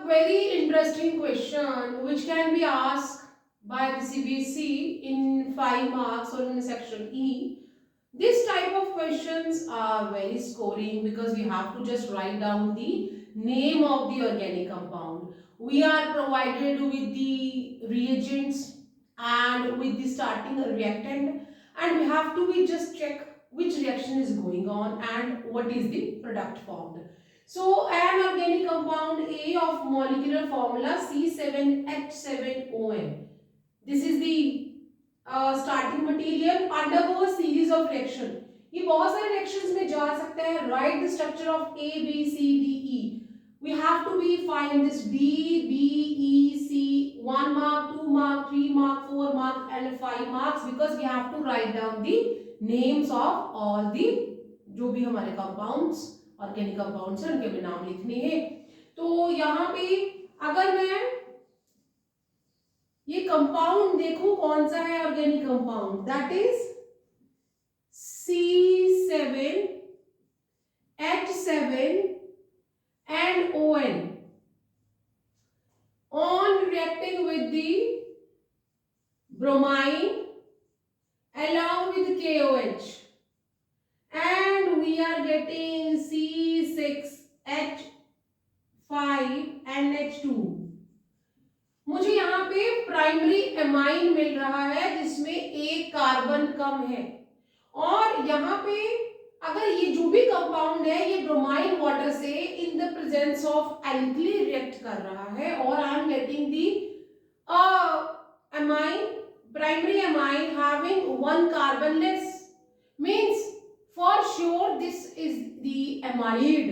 very interesting question which can be asked by the CBSE in 5 marks or in section E. This type of questions are very scoring because we have to just write down the name of the organic compound. We are provided with the reagents and with the starting reactant, and we have to be just check which reaction is going on and what is the product formed. So an organic compound A of molecular formula C7H7ON. This is the starting material undergo a series of reaction. ये बहुत सारे reactions में जा सकता है. Write the structure of A, B, C, D, E. We have to be find this D, B, E, C, 1 mark, 2 mark, 3 mark, 4 mark and 5 marks because we have to write down the names of all the जो भी हमारे compounds organic compounds हैं उनके भी नाम लिखने हैं. तो यहाँ पे अगर मैं ये कंपाउंड देखूं कौन सा है organic compound, that is C7H7NON on reacting with the bromine along with KOH and we are getting C6H5NH2. मुझे यहाँ पे प्राइमरी एमाइन मिल रहा है जिसमें एक कार्बन कम है और यहाँ पे अगर ये जो भी कंपाउंड है ये ब्रोमाइन वाटर से in the presence of alkali react कर रहा है और I am getting the amine primary amine having 1 carbon less means for sure this is the amide,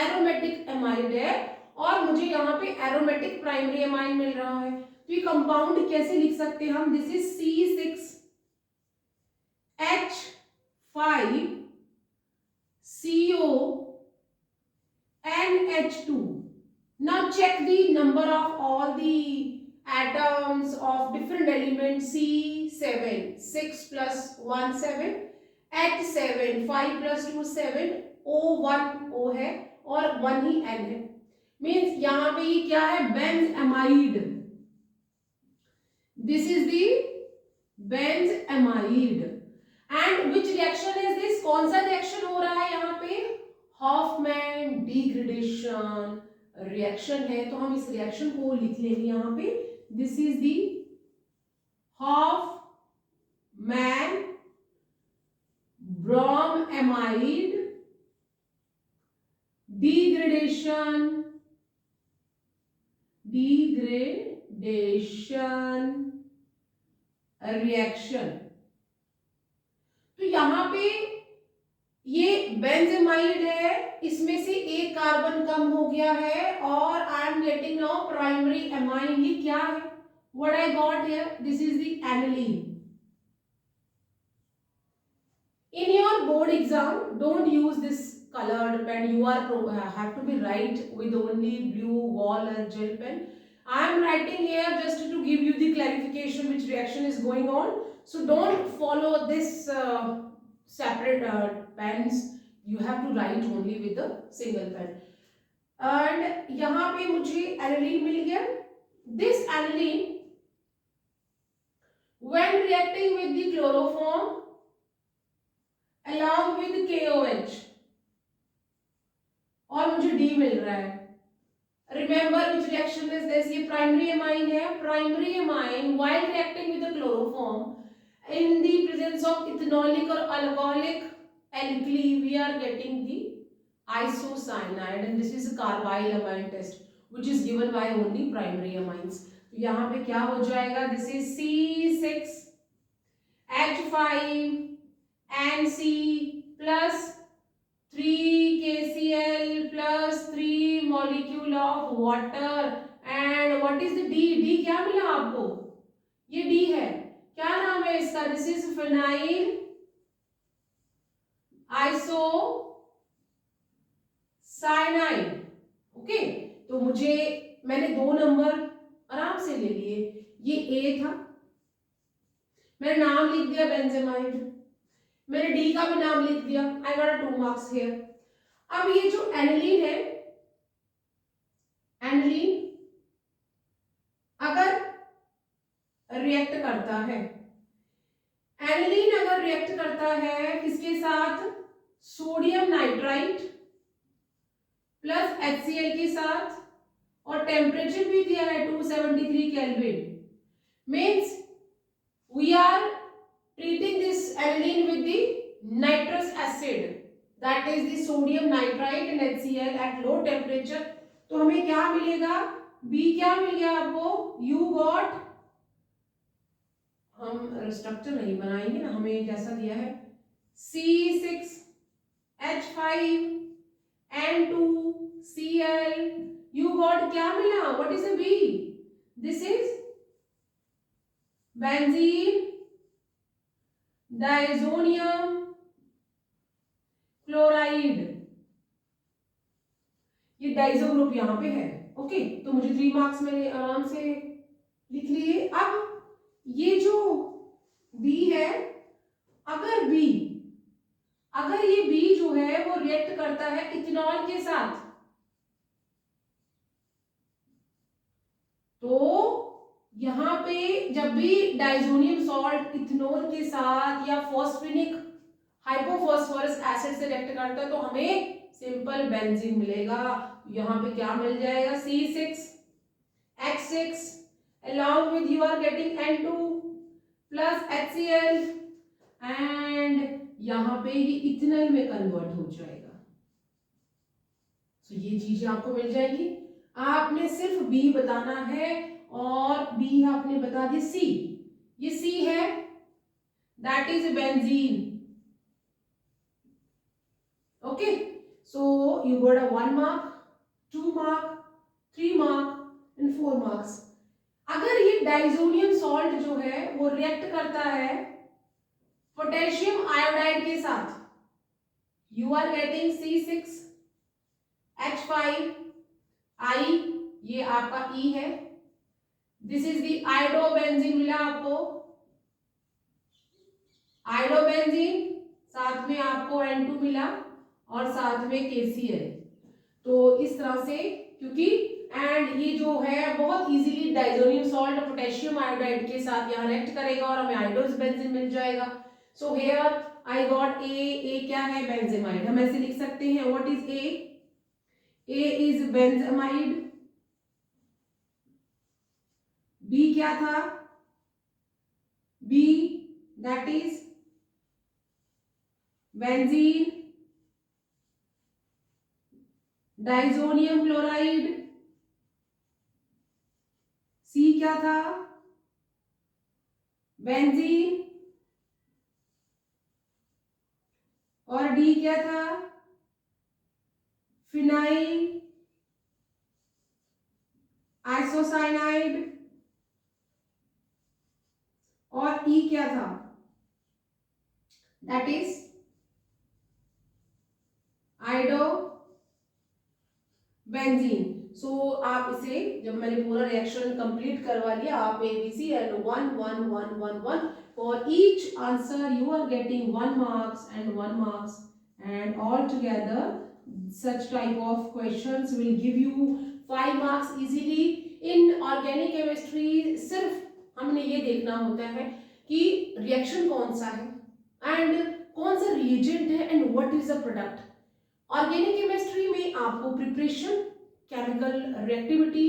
aromatic amide है और मुझे यहाँ पे aromatic primary amine मिल रहा है. तो ये कंपाउंड कैसे लिख सकते हैं हम, this is C6H5CONH2. now check the number of all the atoms of different elements. C7 6 plus 1 7, H7 5 plus 2 7, O1 O है और 1 ही N है. मीन्स यहाँ पे ये क्या है, benzamide. This is the benzamide and which reaction is this, कौन सा रिएक्शन हो रहा है यहाँ पे, हॉफमैन डिग्रेडेशन रिएक्शन है. तो हम इस रिएक्शन को लिख लेंगे यहाँ पे, this is the Hoffman bromamide degradation reaction. तो यहां पे ये बेंजेमाइड है, इसमें से एक कार्बन कम हो गया है और I am getting now primary amine. ये क्या है, what I got here, this is the aniline. In your board exam, don't use this colored pen. You are have to be write with only blue wall or gel pen. I am writing here just to give you the clarification which reaction is going on. So don't follow this separate pens. You have to write only with the single pen. And यहाँ पे मुझे aniline मिल गया. This aniline, when reacting with the chloroform along with KOH और मुझे D मिल रहा है. Remember which reaction is this, ये primary amine है. Primary amine while reacting with the chloroform in the presence of ethanolic or alcoholic alkali we are getting the isocyanide and this is a carbyl amine test which is given by only primary amines. तो यहाँ पे क्या हो जाएगा, this is C6H5NC plus 3KCl plus 3 molecule of water and what is the D? D क्या मिला आपको, ये D है, क्या नाम है इसका, this is phenyl isocyanide. Okay, तो मुझे मैंने 2 नंबर आराम से ले लिए. ये A था, मैंने नाम लिख दिया बेंजेमाइड, मैंने डी का भी नाम लिख दिया, आई गॉट 2 मार्क्स हियर. अब ये जो एनिलीन है, एनिलीन रिएक्ट करता है, एनिलीन अगर रिएक्ट करता है किसके साथ, सोडियम नाइट्राइट प्लस HCl के साथ, और टेम्परेचर भी दिया है 273 Kelvin, means we are treating this aniline with the nitrous acid, that is the sodium nitrite and HCl at low temperature. तो हमें क्या मिलेगा, B क्या मिल गया आपको, you got, हम स्ट्रक्चर नहीं बनाएंगे ना, हमें जैसा दिया है C6H5N2Cl, you got क्या मिला, what is the B, this is benzene diazonium chloride, ये डाइजो ग्रुप यहां पे है। ओके, तो मुझे 3 मार्क्स मैंने आराम से लिख लिए। अब ये जो बी है, अगर ये बी जो है वो रिएक्ट करता है इथेनॉल के साथ, तो यहां पे जब भी डाइजोनियम सॉल्ट इथेनॉल के साथ या फॉस्फेनिक हाइपोफॉस्फोरस एसिड से रिएक्ट करता है तो हमें सिंपल बेंजीन मिलेगा। यहां पे क्या मिल जाएगा, C6H6 along with you are getting N2 plus HCl and यहां पे ये इथेनॉल में कन्वर्ट हो जाएगा। तो ये चीजें आपको मिल जाएगी। आपने सिर्फ बी बताना है और बी आपने बता दी सी, ये सी है, that is benzene. Okay, so you got a 1 mark, 2 mark, 3 mark and 4 marks. अगर ये डाइजोनियम सॉल्ट जो है वो रिएक्ट करता है पोटेशियम आयोडाइड के साथ, यू आर गेटिंग C6H5I, ये आपका E है, दिस इज दी आयोडोबेंजीन मिला आपको, आयोडोबेंजीन, साथ में आपको N2 मिला और साथ में KCl। तो इस तरह से, क्योंकि एंड ये जो है बहुत इजीली डाइजोनियम सॉल्ट और पोटेशियम आयोडाइड के साथ यहाँ रिएक्ट करेगा और हमें आयोडोबेंजीन मिल जाएगा। So here I got a क्या है, बेंजेमाइड। हम ऐसे लिख सकते हैं, what is A is benzamide, B क्या था, B that is benzene diazonium chloride, C क्या था, बेंजीन, और डी क्या था, फिनाइल आइसोसाइनाइड, और ई क्या था, दैट इज आयोडो बेंजीन। सो आप इसे, जब मैंने पूरा रिएक्शन कंप्लीट करवा लिया, आप ABC and 1 1 1 1 1 for each answer you are getting 1 marks and 1 marks, and all together such type of questions will give you 5 marks easily। in organic chemistry सिर्फ हमने ये देखना होता है कि रिएक्शन कौन सा है एंड कौन सा रिएजेंट है and what is the product. Organic chemistry में आपको प्रिपरेशन, केमिकल रिएक्टिविटी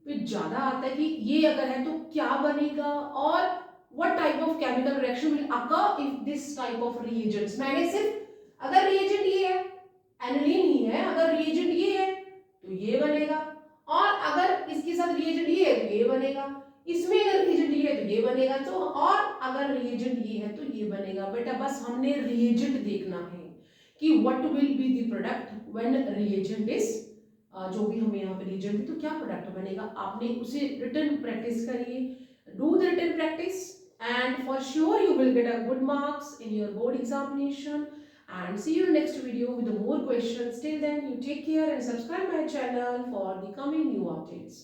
पे ज्यादा आता है कि ये अगर है तो क्या बनेगा और what type of chemical reaction will occur if this type of reagents. मैंने सिर्फ अगर रिएजेंट ये है, एनिलीन ही है, अगर रिएजेंट ये है तो ये बनेगा, और अगर इसके साथ रिएजेंट ये है तो ये बनेगा, इसमें अगर रिएजेंट ये है तो ये बनेगा, तो और अगर रिएजेंट ये है तो ये बनेगा। बेटा बस हमने रिएजेंट देखना है कि what will be the product when reagent is, जो भी हमें यहाँ पे रिएजेंट है तो क्या प्रोडक्ट बनेगा। आपने उसे रिटन प्रैक्टिस करिए, do the written practice and for sure you will get a good marks in your board examination, and see you in next video with more questions. Till then, you take care and subscribe my channel for the coming new updates.